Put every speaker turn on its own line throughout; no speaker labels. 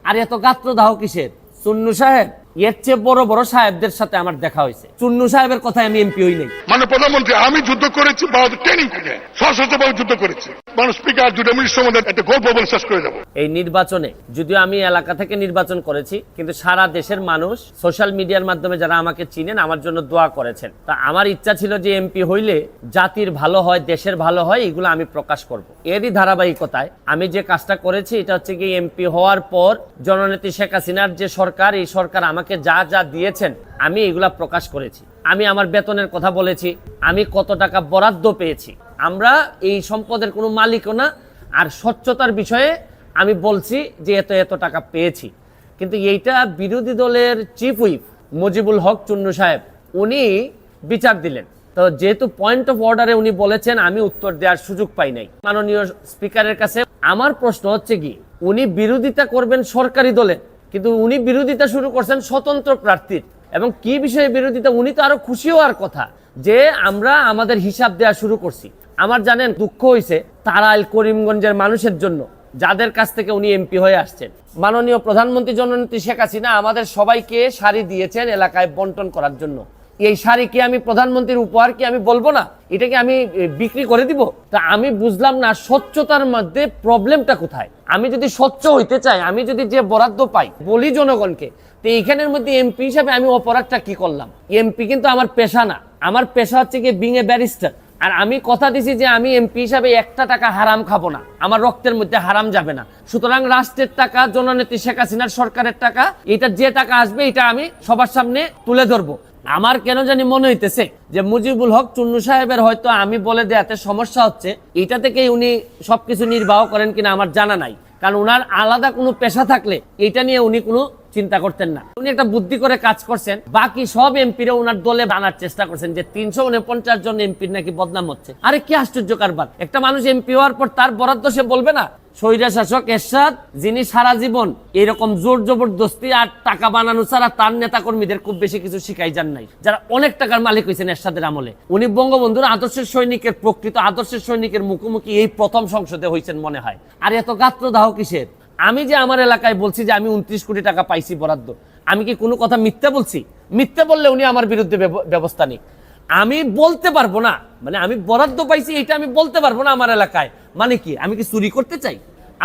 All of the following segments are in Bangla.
আর এত গাত্রদাহ কিসের? চুন্নু সাহেব, এর চেয়ে বড় বড় সাহেবদের সাথে আমার দেখা হয়েছে। চুন্নু সাহেবের কথায় আমি এমপি হই নাই।
মানে প্রধানমন্ত্রী, আমি যুদ্ধ করেছি ট্রেনিং থেকে, সশস্ত্রভাবে যুদ্ধ করেছি। মানুষ স্পিকার 2 মিনিট সময় একটা গল্প বলে শেষ করে যাবো।
এই নির্বাচনে যদিও আমি এলাকা থেকে নির্বাচন করেছি, কিন্তু সারা দেশের মানুষ সোশ্যাল মিডিয়ার মাধ্যমে যারা আমাকে চিনেন আমার জন্য দোয়া করেছেন। তা আমার ইচ্ছা ছিল যে এমপি হইলে জাতির ভালো হয়, দেশের ভালো হয়, এগুলো আমি প্রকাশ করব। এরই ধারাবাহিকতায় আমি যে কাজটা করেছি এটা হচ্ছে কি, এমপি হওয়ার পর জননেত্রী শেখ হাসিনার যে সরকার, এই সরকার আমাকে যা যা দিয়েছেন আমি এগুলা প্রকাশ করেছি। আমি আমার বেতনের কথা বলেছি, আমি কত টাকা বরাদ্দ পেয়েছি। আমরা এই সম্পদের কোনো মালিকও না। আর স্বচ্ছতার বিষয়ে আমি বলছি যে এত এত টাকা পেয়েছি। কিন্তু এইটা বিরোধী দলের চিফ হুইপ মুজিবুল হক চুন্নু সাহেব উনি বিচার দিলেন। তো যেহেতু পয়েন্ট অফ অর্ডারে উনি বলেছেন, আমি উত্তর দেওয়ার সুযোগ পাই নাই মাননীয় স্পিকারের কাছে। আমার প্রশ্ন হচ্ছে কি, উনি বিরোধিতা করবেন সরকারি দলের, কিন্তু উনি বিরোধিতা শুরু করছেন স্বতন্ত্র প্রার্থীর। এবং কি বিষয়ে বিরোধিতা, উনি তো আরো খুশি হওয়ার কথা যে আমরা আমাদের হিসাব দেওয়া শুরু করছি। আমার জানেন দুঃখ হয়েছে তারাইল করিমগঞ্জের মানুষের জন্য, যাদের কাছ থেকে উনি এমপি হয়ে আসছেন। মাননীয় প্রধানমন্ত্রী জননেত্রী শেখ হাসিনা আমাদের সবাইকে শাড়ি দিয়েছেন এলাকায় বন্টন করার জন্য। এই শাড়ি কি আমি প্রধানমন্ত্রীর উপহার কি আমি বলবো না? এটাকে আমি বিক্রি করে দিব? তা আমি বুঝলাম না স্বচ্ছতার মধ্যে প্রবলেমটা কোথায়। আমি যদি স্বচ্ছ হইতে চাই, আমি যদি যে বরাদ্দ পাই বলি জনগণকে, তো এইখানের মধ্যে এমপি হিসাবে আমি অপরাধটা কি করলাম? এমপি কিন্তু আমার পেশা না, আমার পেশা হচ্ছে কি বিং এ ব্যারিস্টার। আর আমি কথা দিছি যে আমি এমপি হিসাবে একটা টাকা হারাম খাবো না, আমার রক্তের মধ্যে হারাম যাবে না। সুতরাং রাষ্ট্রের টাকা, জননেত্রী শেখ হাসিনার সরকারের টাকা, এটা যে টাকা আসবে এটা আমি সবার সামনে তুলে ধরবো। আমার কেন জানি মনে হইতেছে যে মুজিবুল হক চুন্নু সাহেবের হয়তো আমি বলে দেয়াতে সমস্যা হচ্ছে, এটা থেকেই উনি সবকিছু নির্বাহ করেন কিনা আমার জানা নাই। কারণ উনার আলাদা কোনো পেশা থাকলে এটা নিয়ে উনি কোনো চিন্তা করতেন না। উনি একটা বুদ্ধি করে কাজ করছেন, বাকি সব এমপিরা উনার দলে বানার চেষ্টা করছেন যে 349 জন এমপির নাকি বদনাম হচ্ছে। আরে কি আশ্চর্য কারবার! একটা মানুষ এমপি হওয়ার পর তার বরাদ্দ সে বলবে না? স্বৈরা শাসক এরশাদ, যিনি সারা জীবন এরকম জোর জবরদস্তি আর টাকা বানানো ছাড়া তার নেতা কর্মীদের খুব বেশি কিছু শিখাই যান নাই, যারা অনেক টাকার মালিক হয়েছেন এরশাদের আমলে। উনি বঙ্গবন্ধুর আদর্শের সৈনিকের, প্রকৃত আদর্শের সৈনিকের মুখোমুখি এই প্রথম সংসদে হয়েছেন মনে হয়। আর এত গাত্রদাহ কিসের? আমি যে আমার এলাকায় বলছি যে আমি 29 কোটি টাকা পাইছি বরাদ্দ, আমি কি কোনো কথা মিথ্যা বলছি? মিথ্যা বললে উনি আমার বিরুদ্ধে ব্যবস্থা নিক। আমি বলতে পারবো না, মানে আমি বরাদ্দ পাইছি এটা আমি বলতে পারবো না আমার এলাকায়, মানে কি আমি কি চুরি করতে চাই?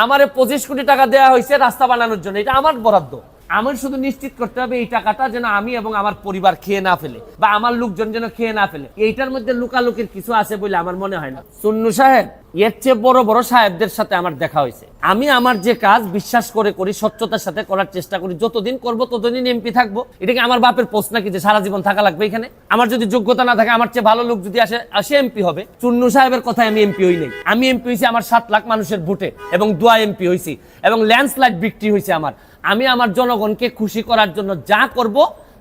আমারে 25 কোটি টাকা দেওয়া হয়েছে রাস্তা বানানোর জন্য, এটা আমার বরাদ্দ। আমার শুধু নিশ্চিত করতে হবে এই টাকাটা যেন আমি এবং আমার পরিবার খেয়ে না ফেলে, বা আমার লোকজন যেন খেয়ে না ফেলে। এইটার মধ্যে লুকালুকির কিছু আছে বলে আমার মনে হয় না। চুন্নু সাহেব, এর চেয়ে বড় বড় সাহেবদের সাথে আমার দেখা হয়েছে। আমি আমার যে কাজ বিশ্বাস করে করি, স্বচ্ছতার সাথে করার চেষ্টা করি, যতদিন করব ততদিন এমপি থাকবো। এটাকে আমার বাপের পোস্ট নাকি যে সারা জীবন থাকা লাগবে এখানে? আমার যদি যোগ্যতা না থাকে, আমার চেয়ে ভালো লোক যদি আসে এমপি হবে। চুন্নু সাহেবের কথায় আমি এমপি হই নাই। আমি এমপি হয়েছি আমার 7 লাখ মানুষের ভোটে এবং দোয়া এমপি হয়েছি, এবং ল্যান্ডস্লাইড বিক্রি হয়েছে আমার। আমি আমার জনগণকে খুশি করার জন্য যা করব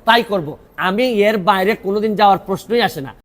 তাই করব। আমি এর বাইরে কোনোদিন যাওয়ার প্রশ্নই আসে না।